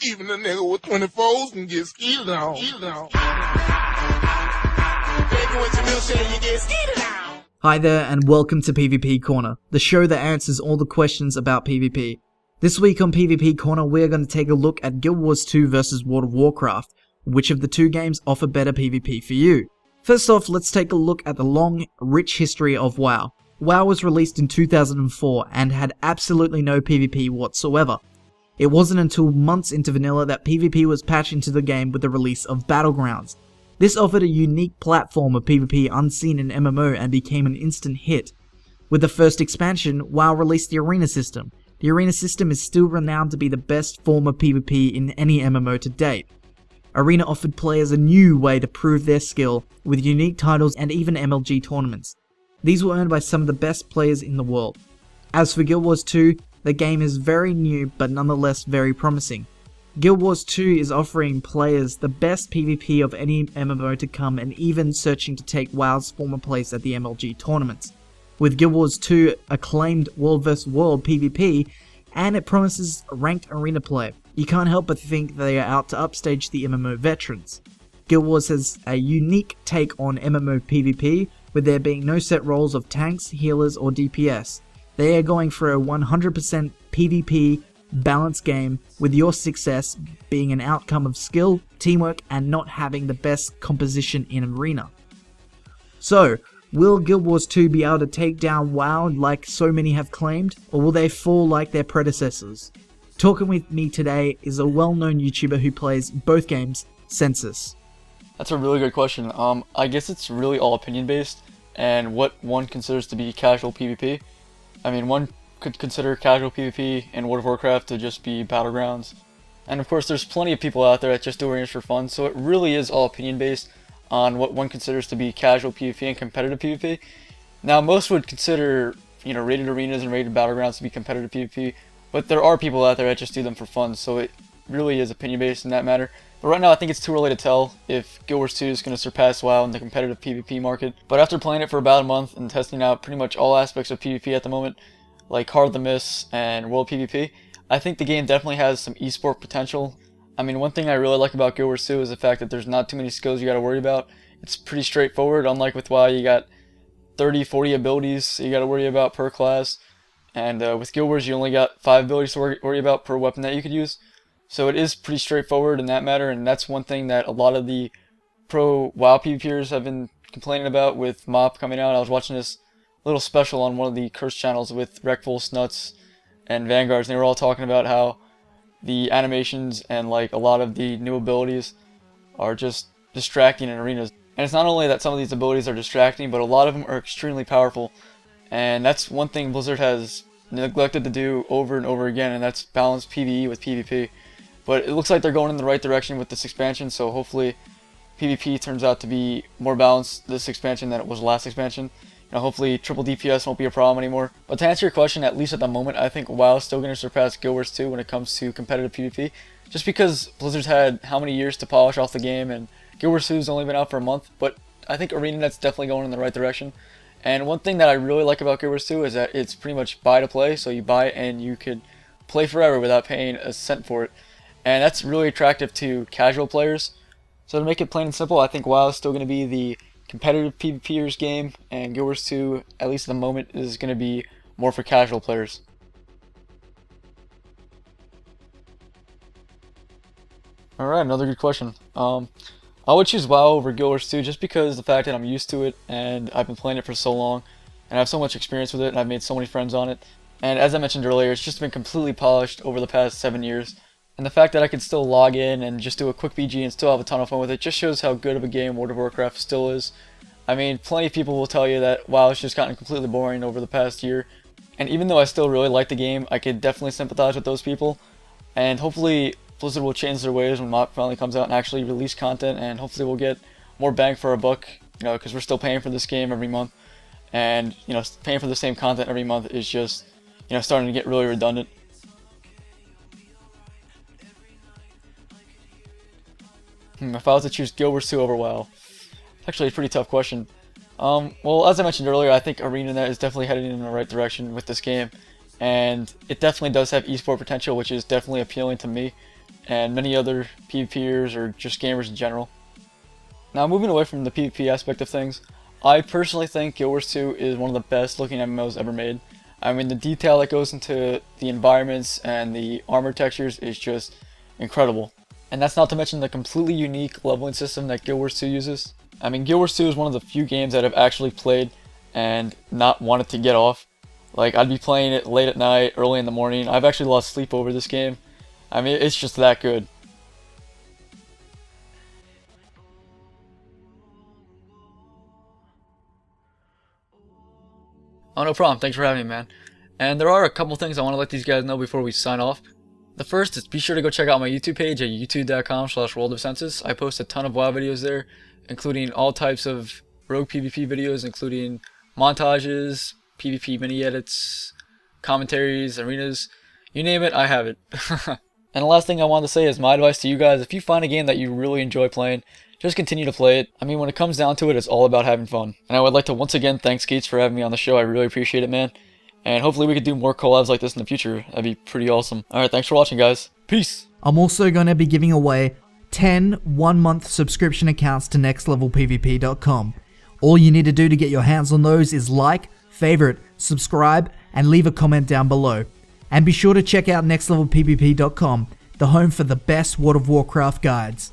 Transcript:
Even a nigga with 24s can get skeeted on. Hi there and welcome to PvP Corner, the show that answers all the questions about PvP. This week on PvP Corner we're going to take a look at Guild Wars 2 vs World of Warcraft. Which of the two games offer better PvP for you? First off, let's take a look at the long, rich history of WoW. WoW was released in 2004 and had absolutely no PvP whatsoever. It wasn't until months into vanilla that PvP was patched into the game with the release of Battlegrounds. This offered a unique platform of PvP unseen in MMO and became an instant hit. With the first expansion, WoW released the Arena system. The Arena system is still renowned to be the best form of PvP in any MMO to date. Arena offered players a new way to prove their skill with unique titles and even MLG tournaments. These were earned by some of the best players in the world. As for Guild Wars 2, the game is very new but nonetheless very promising. Guild Wars 2 is offering players the best PvP of any MMO to come and even searching to take WoW's former place at the MLG tournaments. With Guild Wars 2 acclaimed World vs World PvP, and it promises ranked arena play, you can't help but think they are out to upstage the MMO veterans. Guild Wars has a unique take on MMO PvP, with there being no set roles of tanks, healers or DPS. They are going for a 100% PvP balanced game, with your success being an outcome of skill, teamwork and not having the best composition in arena. So, will Guild Wars 2 be able to take down WoW like so many have claimed, or will they fall like their predecessors? Talking with me today is a well-known YouTuber who plays both games, Sensus. That's a really good question. I guess it's really all opinion based and what one considers to be casual PvP. I mean, one could consider casual PvP in World of Warcraft to just be Battlegrounds. And of course there's plenty of people out there that just do arenas for fun, so it really is all opinion based on what one considers to be casual PvP and competitive PvP. Now most would consider, rated arenas and rated Battlegrounds to be competitive PvP, but there are people out there that just do them for fun, so it really is opinion based in that matter. But right now I think it's too early to tell if Guild Wars 2 is going to surpass WoW in the competitive PvP market. But after playing it for about a month and testing out pretty much all aspects of PvP at the moment, like Heart of the Mists and World PvP, I think the game definitely has some esport potential. I mean, one thing I really like about Guild Wars 2 is the fact that there's not too many skills you got to worry about. It's pretty straightforward, unlike with WoW you got 30-40 abilities you got to worry about per class. And with Guild Wars you only got 5 abilities to worry about per weapon that you could use. So it is pretty straightforward in that matter, and that's one thing that a lot of the pro WoW PvPers have been complaining about with MOP coming out. I was watching this little special on one of the Curse channels with Wreckful, Snuts, and Vanguards, and they were all talking about how the animations and like a lot of the new abilities are just distracting in arenas. And it's not only that some of these abilities are distracting, but a lot of them are extremely powerful. And that's one thing Blizzard has neglected to do over and over again, and that's balance PvE with PvP. But it looks like they're going in the right direction with this expansion, so hopefully PvP turns out to be more balanced this expansion than it was last expansion. Hopefully triple DPS won't be a problem anymore. But to answer your question, at least at the moment, I think WoW is still going to surpass Guild Wars 2 when it comes to competitive PvP. Just because Blizzard's had how many years to polish off the game, and Guild Wars 2 has only been out for a month. But I think ArenaNet's definitely going in the right direction. And one thing that I really like about Guild Wars 2 is that it's pretty much buy to play. So you buy it and you could play forever without paying a cent for it. And that's really attractive to casual players. So to make it plain and simple, I think WoW is still going to be the competitive PvPers game, and Guild Wars 2, at least at the moment, is going to be more for casual players. Alright, another good question. I would choose WoW over Guild Wars 2 just because the fact that I'm used to it and I've been playing it for so long and I have so much experience with it and I've made so many friends on it. And as I mentioned earlier, it's just been completely polished over the past 7 years. And the fact that I could still log in and just do a quick BG and still have a ton of fun with it just shows how good of a game World of Warcraft still is. I mean, plenty of people will tell you that WoW has just gotten completely boring over the past year. And even though I still really like the game, I could definitely sympathize with those people. And hopefully Blizzard will change their ways when MOP finally comes out and actually release content. And hopefully we'll get more bang for our buck, because we're still paying for this game every month. And, paying for the same content every month is just, starting to get really redundant. If I was to choose Guild Wars 2 over WoW, it's actually a pretty tough question. Well, as I mentioned earlier, I think ArenaNet is definitely headed in the right direction with this game, and it definitely does have esport potential, which is definitely appealing to me. and many other PvPers or just gamers in general. Now, moving away from the PvP aspect of things, I personally think Guild Wars 2 is one of the best looking MMOs ever made. I mean, the detail that goes into the environments and the armor textures is just incredible. And that's not to mention the completely unique leveling system that Guild Wars 2 uses. I mean, Guild Wars 2 is one of the few games that I've actually played and not wanted to get off. Like, I'd be playing it late at night, early in the morning. I've actually lost sleep over this game. I mean, it's just that good. Oh, no problem. Thanks for having me, man. And there are a couple things I want to let these guys know before we sign off. The first is be sure to go check out my YouTube page at youtube.com/worldofsensus. I post a ton of WoW videos there, including all types of rogue PvP videos, including montages, PvP mini edits, commentaries, arenas, you name it, I have it. And the last thing I wanted to say is my advice to you guys: if you find a game that you really enjoy playing, just continue to play it. I mean, when it comes down to it, it's all about having fun. And I would like to once again thank Skates for having me on the show. I really appreciate it, man. And hopefully we could do more collabs like this in the future. That'd be pretty awesome. Alright, thanks for watching, guys. Peace! I'm also going to be giving away 10 one-month subscription accounts to nextlevelpvp.com. All you need to do to get your hands on those is like, favorite, subscribe, and leave a comment down below. And be sure to check out nextlevelpvp.com, the home for the best World of Warcraft guides.